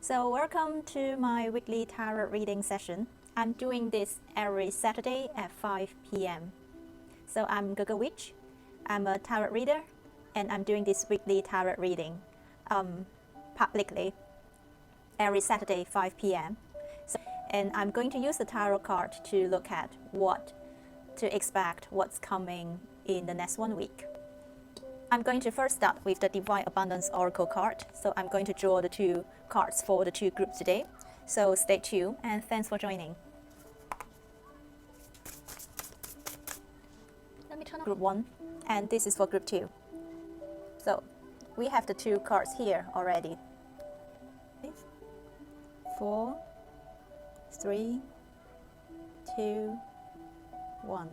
So welcome to my weekly tarot reading session. I'm doing this every Saturday at 5 p.m. So I'm Gegewitch. I'm a tarot reader and I'm doing this weekly tarot reading publicly every Saturday 5 p.m. And I'm going to use the tarot card to look at what to expect, what's coming in the next 1 week. I'm going to first start with the Divine Abundance Oracle card. So I'm going to draw the two cards for the two groups today. So stay tuned and thanks for joining. Let me turn on group 1 and this is for group 2. So we have the two cards here already. 4, 3, 2, 1.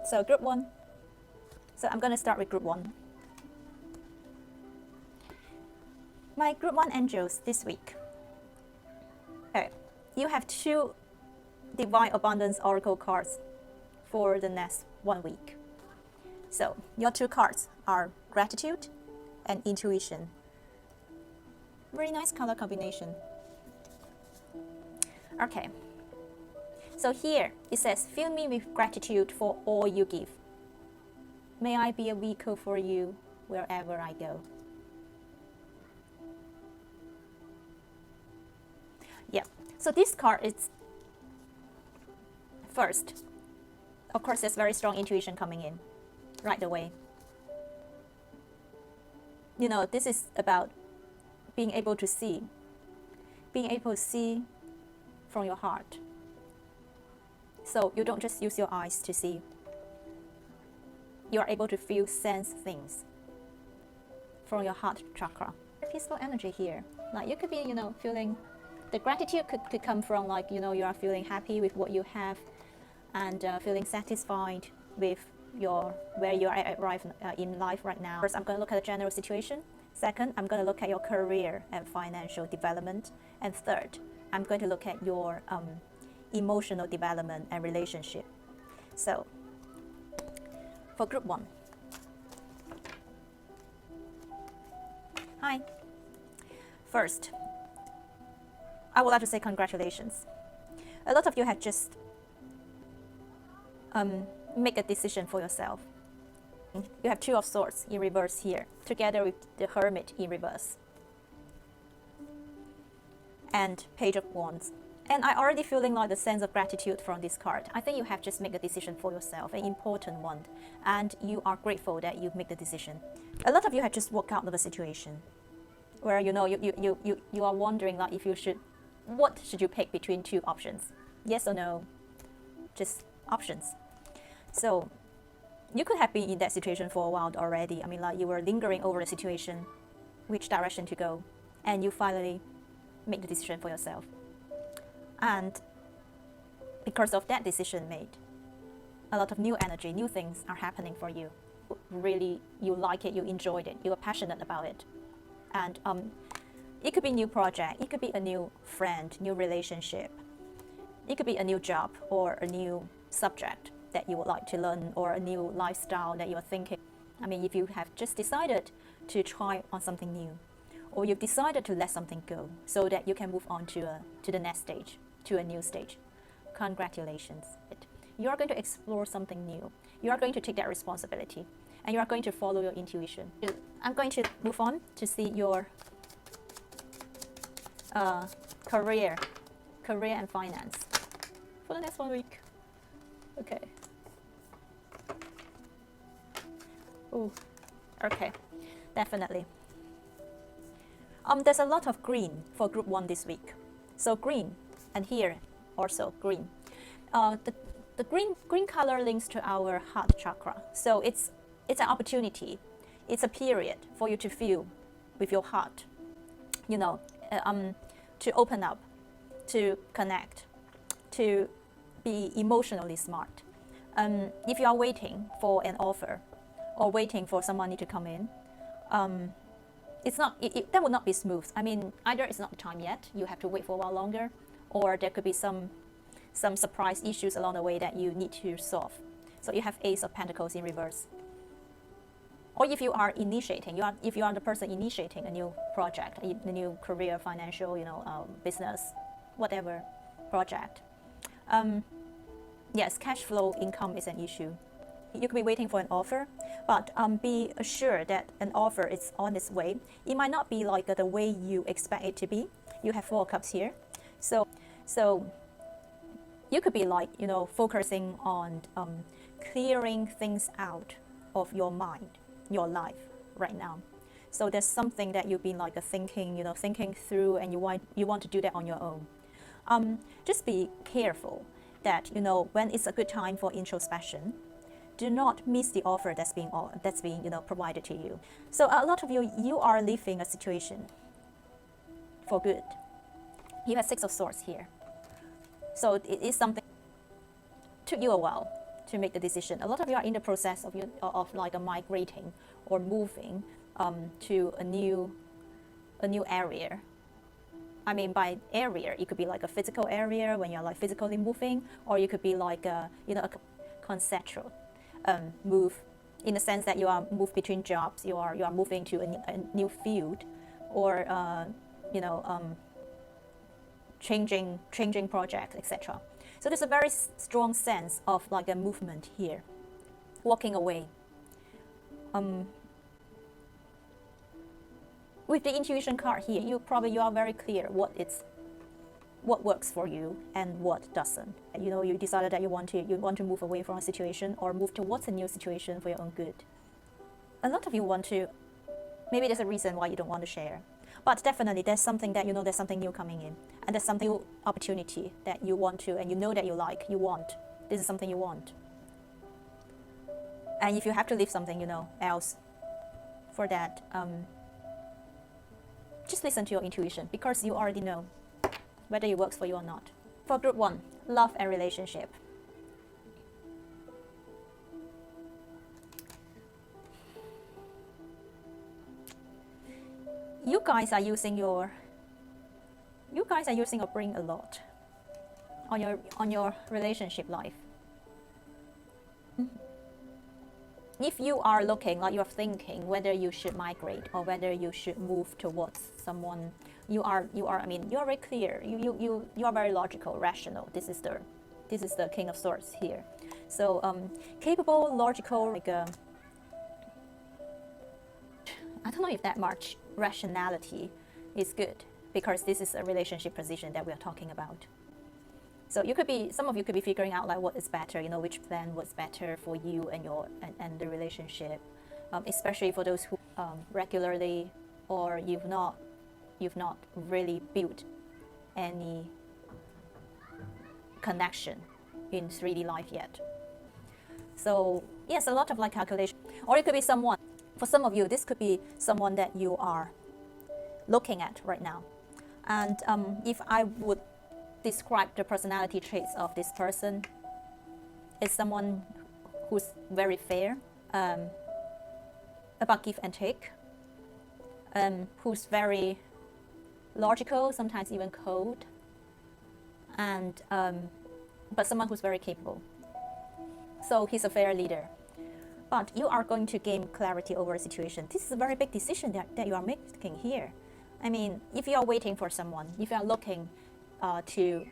So group 1. So I'm going to start with group 1. My group 1 angels this week. Okay. You have two Divine Abundance Oracle cards for the next 1 week. So your two cards are Gratitude and Intuition. Very nice color combination. Okay. So here it says, fill me with gratitude for all you give. May I be a vehicle for you wherever I go. Yeah, so this card is first. Of course, there's very strong intuition coming in right away. You know, this is about being able to see from your heart. So you don't just use your eyes to see. You are able to feel, sense things from your heart chakra. Peaceful energy here. Like you could be, feeling, the gratitude could come from like, you are feeling happy with what you have and feeling satisfied with where you are arrived in life right now. First, I'm going to look at the general situation. Second, I'm going to look at your career and financial development. And third, I'm going to look at your emotional development and relationship. So for group 1. Hi. First, I would like to say congratulations. A lot of you have just make a decision for yourself. You have Two of Swords in reverse here, together with the Hermit in reverse. And Page of Wands. And I already feeling like the sense of gratitude from this card. I think you have just made a decision for yourself, an important one. And you are grateful that you make the decision. A lot of you have just walked out of a situation where you are wondering like if you what should you pick between two options? Yes or no? Just options. So you could have been in that situation for a while already. I mean, like you were lingering over the situation, which direction to go. And you finally make the decision for yourself. And because of that decision made, a lot of new energy, new things are happening for you. Really, you like it, you enjoyed it, you are passionate about it. And it could be a new project, it could be a new friend, new relationship. It could be a new job or a new subject that you would like to learn or a new lifestyle that you are thinking. I mean, if you have just decided to try on something new, or you've decided to let something go so that you can move on to the next stage, to a new stage. Congratulations. You are going to explore something new. You are going to take that responsibility and you are going to follow your intuition. I'm going to move on to see your career and finance for the next 1 week. Okay. Oh, okay, definitely. There's a lot of green for group 1 this week. So green, and here also green. The green color links to our heart chakra. So it's an opportunity. It's a period for you to feel with your heart. To open up, to connect, to be emotionally smart. If you are waiting for an offer or waiting for some money to come in, that would not be smooth. I mean, either it's not the time yet, you have to wait for a while longer, or there could be some surprise issues along the way that you need to solve. So you have Ace of Pentacles in reverse. or if you are initiating, if you are the person initiating a new project, a new career, financial, business, whatever project. Yes, cash flow income is an issue. You could be waiting for an offer, but be assured that an offer is on its way. It might not be like the way you expect it to be. You have 4 cups here, so you could be like focusing on clearing things out of your mind, your life right now. So there's something that you've been like thinking through, and you want to do that on your own. Just be careful that when it's a good time for introspection, do not miss the offer that's being provided to you. So a lot of you are leaving a situation for good. You have 6 of Swords here. So it is something took you a while to make the decision. A lot of you are in the process of like migrating or moving to a new area. I mean, by area, it could be like a physical area when you're like physically moving, or you could be like a conceptual move, in the sense that you are moved between jobs, you are moving to a new field, or changing projects, etc. So there's a very strong sense of like a movement here, walking away. With the intuition card here, you are very clear what works for you and what doesn't. You decided that you want to move away from a situation or move towards a new situation for your own good. A lot of you want to, maybe there's a reason why you don't want to share, but definitely there's something that there's something new coming in, and there's something new opportunity that you want to, and that you like, you want. This is something you want. And if you have to leave something else for that, just listen to your intuition, because you already know whether it works for you or not. For group 1, love and relationship. You guys are using your brain a lot on your relationship life. If you are looking, like you're thinking whether you should migrate or whether you should move towards someone, you are very clear. You are very logical, rational. This is the King of Swords here. So capable, logical, like I don't know if that much rationality is good, because this is a relationship position that we are talking about. So some of you could be figuring out like what is better, which plan was better for you and the relationship, especially for those who regularly, or you've not really built any connection in 3D life yet. So yes, a lot of like calculation, or it could be someone. For some of you, this could be someone that you are looking at right now. And if I would describe the personality traits of this person, is someone who's very fair, about give and take, who's very logical, sometimes even cold, and but someone who's very capable. So he's a fair leader. But you are going to gain clarity over a situation. This is a very big decision that you are making here. I mean, if you are waiting for someone, if you are looking to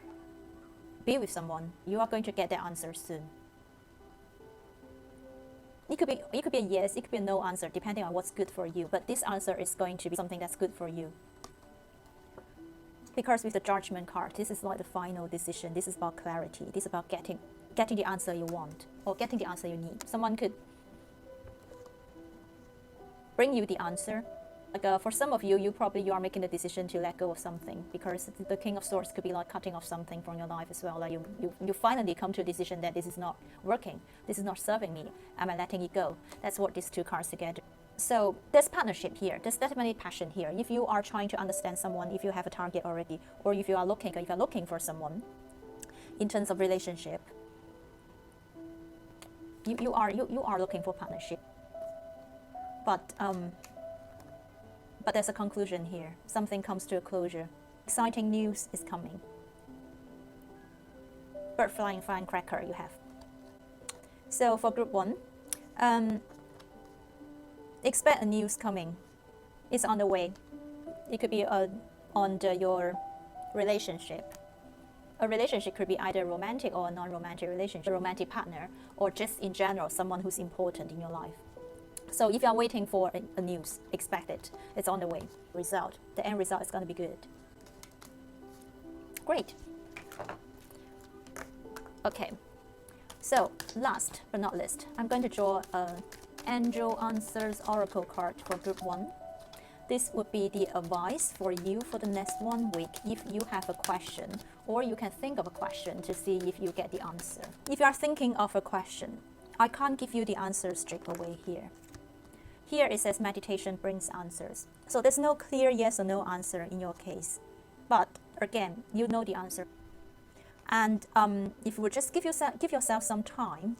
be with someone, you are going to get that answer soon. It could be a yes, it could be a no answer, depending on what's good for you. But this answer is going to be something that's good for you. Because with the Judgment card, this is like the final decision. This is about clarity. This is about getting the answer you want, or getting the answer you need. Someone could bring you the answer. Like for some of you, you are making the decision to let go of something, because the King of Swords could be like cutting off something from your life as well. Like you finally come to a decision that this is not working, this is not serving me. Am I letting it go? That's what these 2 cards together. So there's partnership here. There's definitely passion here. If you are trying to understand someone, if you have a target already, or if you are looking for someone in terms of relationship, you are looking for partnership. But there's a conclusion here. Something comes to a closure. Exciting news is coming. Bird flying firecracker you have. So for group 1, expect a news coming. It's on the way. It could be on your relationship. A relationship could be either romantic or a non-romantic relationship, a romantic partner, or just in general, someone who's important in your life. So if you are waiting for a news, expect it. It's on the way. The end result is going to be good. Great. Okay. So last but not least, I'm going to draw an Angel Answers Oracle card for Group 1. This would be the advice for you for the next 1 week if you have a question, or you can think of a question to see if you get the answer. If you are thinking of a question, I can't give you the answer straight away here. Here it says meditation brings answers. So there's no clear yes or no answer in your case. But again, you know the answer. And if you would just give yourself some time,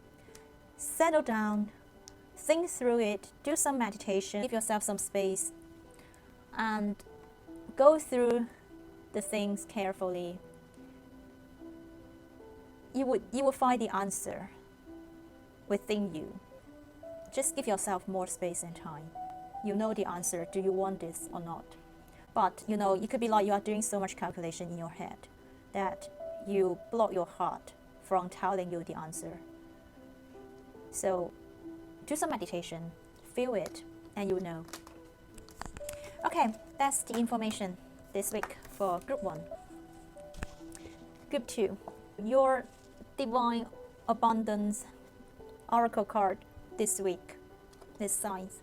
settle down, think through it, do some meditation, give yourself some space, and go through the things carefully, you will find the answer within you. Just give yourself more space and time. You know the answer. Do you want this or not? But it could be like you are doing so much calculation in your head that you block your heart from telling you the answer. So do some meditation, feel it, and you know. Okay, that's the information this week for Group 1. Group 2, your Divine Abundance Oracle card this week, this signs.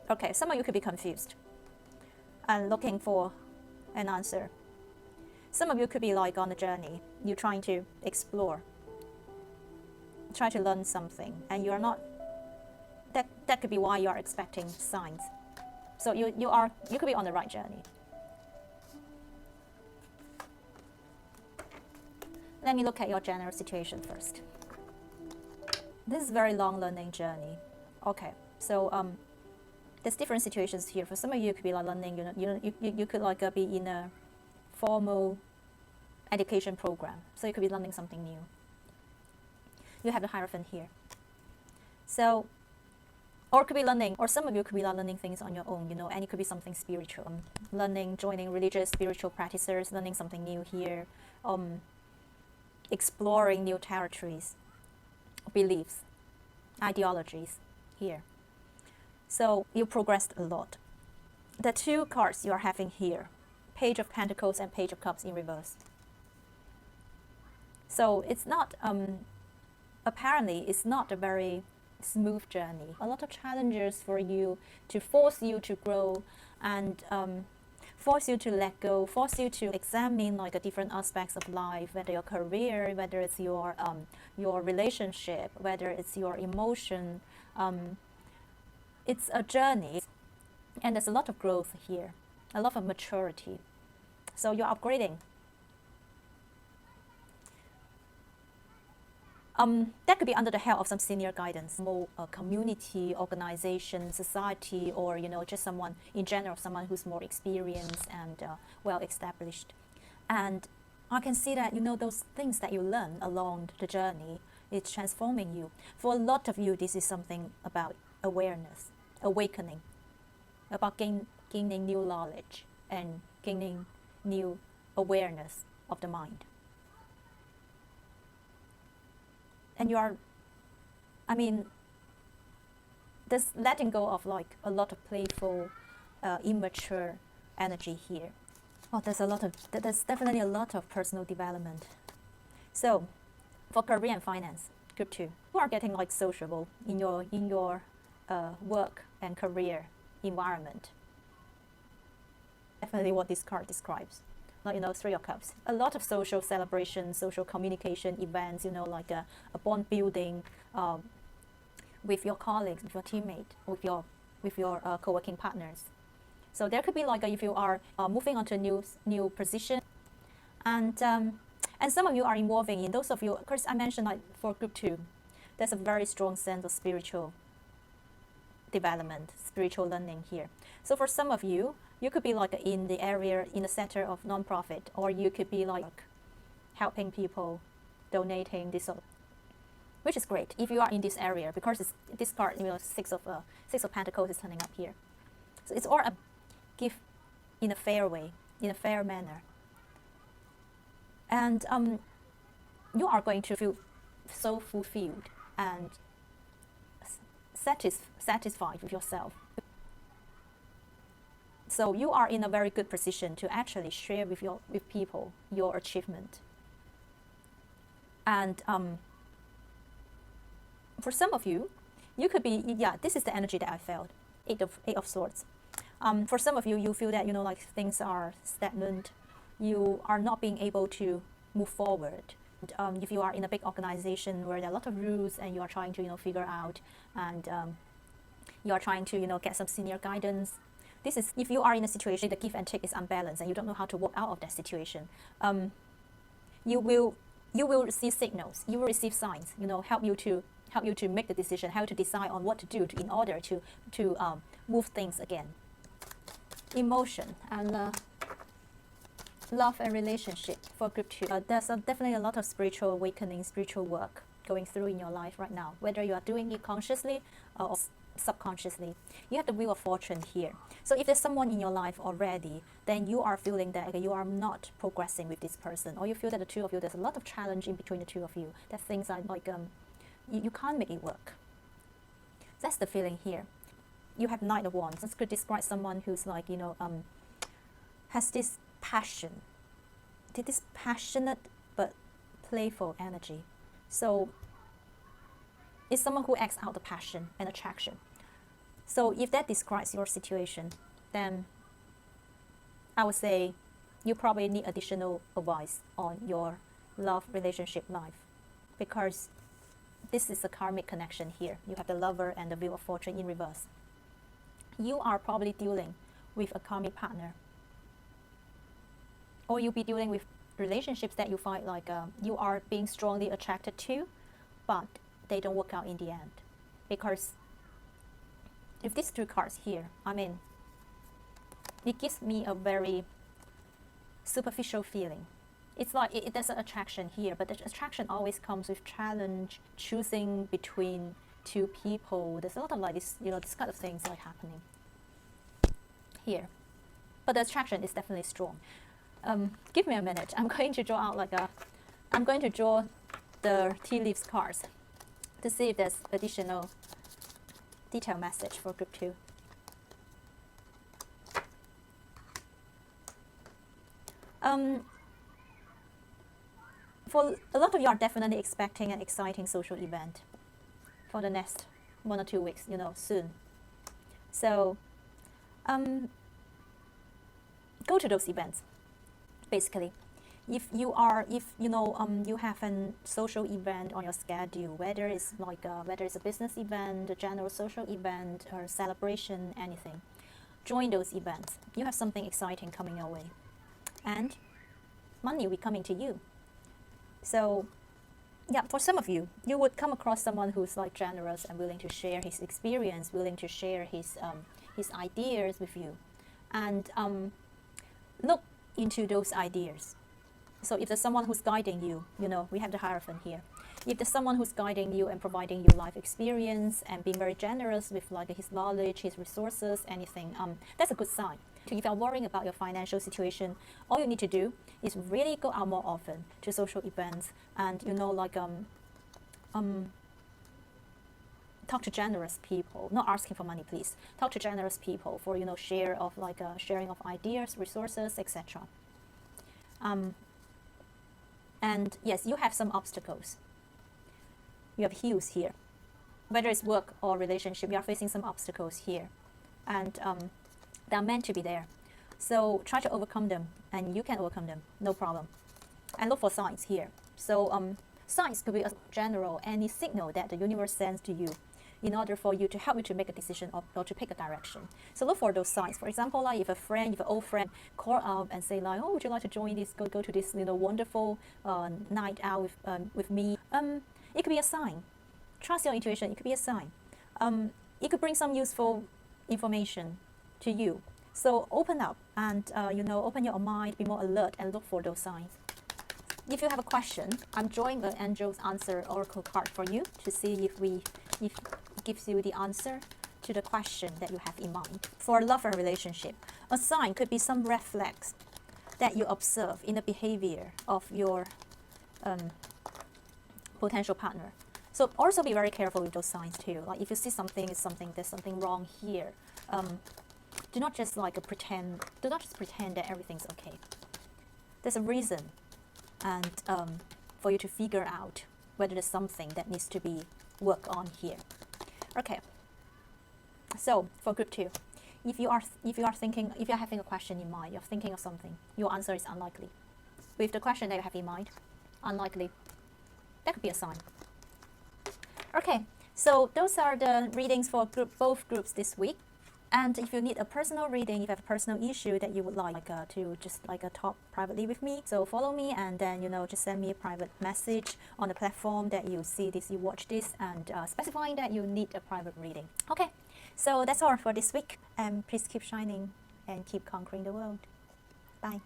Okay, some of you could be confused and looking for an answer. Some of you could be like on a journey. You're trying to explore, try to learn something, and you are not. That could be why you are expecting signs. So you could be on the right journey. Let me look at your general situation first. This is a very long learning journey. Okay, so there's different situations here. For some of you, it could be like learning. You could like be in a formal education program, so you could be learning something new. You have the Hierophant here. So, or it could be learning, or some of you could be learning things on your own, and it could be something spiritual. Learning, joining religious, spiritual practices, learning something new here, exploring new territories, beliefs, ideologies here. So you progressed a lot. The two cards you are having here, Page of Pentacles and Page of Cups in reverse. So it's not, apparently it's not a very smooth journey. A lot of challenges for you to force you to grow and force you to let go, force you to examine like the different aspects of life, whether your career, whether it's your relationship, whether it's your emotion. It's a journey, and there's a lot of growth here, a lot of maturity. So you're upgrading. That could be under the help of some senior guidance, more community, organization, society, or just someone in general, someone who's more experienced and well established. And I can see that those things that you learn along the journey, it's transforming you. For a lot of you, this is something about awareness, awakening, about gaining new knowledge and gaining new awareness of the mind. And there's letting go of like a lot of playful, immature energy here. Oh, there's definitely a lot of personal development. So, for career and finance, Group 2, you are getting like sociable in your work and career environment. Definitely what this card describes. Like, Three of Cups. A lot of social celebrations, social communication events, like a bond building with your colleagues, with your teammate, with your co-working partners. So there could be like if you are moving on to a new position, and some of you are involving in those of you. Of course, I mentioned like for Group 2, there's a very strong sense of spiritual development, spiritual learning here. So for some of you, you could be like in the area, in the sector of non-profit, or you could be like helping people, donating this sort of. which is great if you are in this area, because this card, Six of Pentacles is turning up here. So it's all a give in a fair way, in a fair manner. And you are going to feel so fulfilled and satisfied with yourself. So you are in a very good position to actually share with people your achievement. And for some of you, you could be, this is the energy that I felt, Eight of Swords. For some of you, you feel that, like things are stagnant. You are not being able to move forward. If you are in a big organization where there are a lot of rules and you are trying to, figure out, and you are trying to, get some senior guidance. This is, if you are in a situation, the give and take is unbalanced and you don't know how to walk out of that situation, you will receive signals, you will receive signs, help you to make the decision, how to decide on what to do in order to move things again. Emotion and love and relationship for group 2. There's definitely a lot of spiritual awakening, spiritual work going through in your life right now, whether you are doing it consciously or subconsciously. You have the Wheel of Fortune here. So if there's someone in your life already, then you are feeling that you are not progressing with this person, or you feel that the two of you, there's a lot of challenge in between the two of you, that things are like you can't make it work. That's the feeling here. You have Knight of Wands. This could describe someone who's like, has this passion, this passionate but playful energy. So it's someone who acts out the passion and attraction. So if that describes your situation, then I would say you probably need additional advice on your love relationship life, because this is a karmic connection here. You have the Lover and the Wheel of Fortune in reverse. You are probably dealing with a karmic partner, or you'll be dealing with relationships that you find like you are being strongly attracted to, but they don't work out in the end. Because if these two cards here, it gives me a very superficial feeling. It's like there's an attraction here, but the attraction always comes with challenge, choosing between two people. There's a lot of like this, this kind of things like happening here. But the attraction is definitely strong. Give me a minute. I'm going to draw out I'm going to draw the tea leaves cards to see if there's additional detailed message for group 2. For a lot of you are definitely expecting an exciting social event for the next 1 or 2 weeks, soon. So go to those events. Basically, if you have a social event on your schedule, whether it's a business event, a general social event, or celebration, anything, join those events. You have something exciting coming your way, and money will be coming to you. So for some of you, you would come across someone who's like generous and willing to share his experience, willing to share his ideas with you, and look into those ideas. So if there's someone who's guiding you, we have the Hierophant here. If there's someone who's guiding you and providing you life experience and being very generous with his knowledge, his resources, anything, that's a good sign. If you're worrying about your financial situation, all you need to do is really go out more often to social events and talk to generous people. Not asking for money, please. Talk to generous people for sharing of ideas, resources, etc. And yes, you have some obstacles. You have hills here. Whether it's work or relationship, you are facing some obstacles here, and they are meant to be there. So try to overcome them, and you can overcome them, no problem. And look for signs here. So signs could be a general, any signal that the universe sends to you in order for you to help you to make a decision or to pick a direction. So look for those signs. For example, like if an old friend call up and say like, oh, would you like to join this, go to this wonderful night out with me? It could be a sign. Trust your intuition. It could be a sign. It could bring some useful information to you. So open up and open your mind, be more alert, and look for those signs. if you have a question, I'm drawing the angel's answer oracle card for you to see if it gives you the answer to the question that you have in mind. For love and relationship, a sign could be some red flags that you observe in the behavior of your potential partner. So also be very careful with those signs too. Like if you see there's something wrong here. Do not just pretend that everything's okay. There's a reason, and for you to figure out whether there's something that needs to be worked on here. Okay. So for group 2, if you're having a question in mind, you're thinking of something, your answer is unlikely. With the question that you have in mind, unlikely, that could be a sign. Okay, so those are the readings for both groups this week. And if you need a personal reading, if you have a personal issue that you would like to just talk privately with me, so follow me and then just send me a private message on the platform that you see this, you watch this, and specifying that you need a private reading. Okay, so that's all for this week, and please keep shining and keep conquering the world. Bye.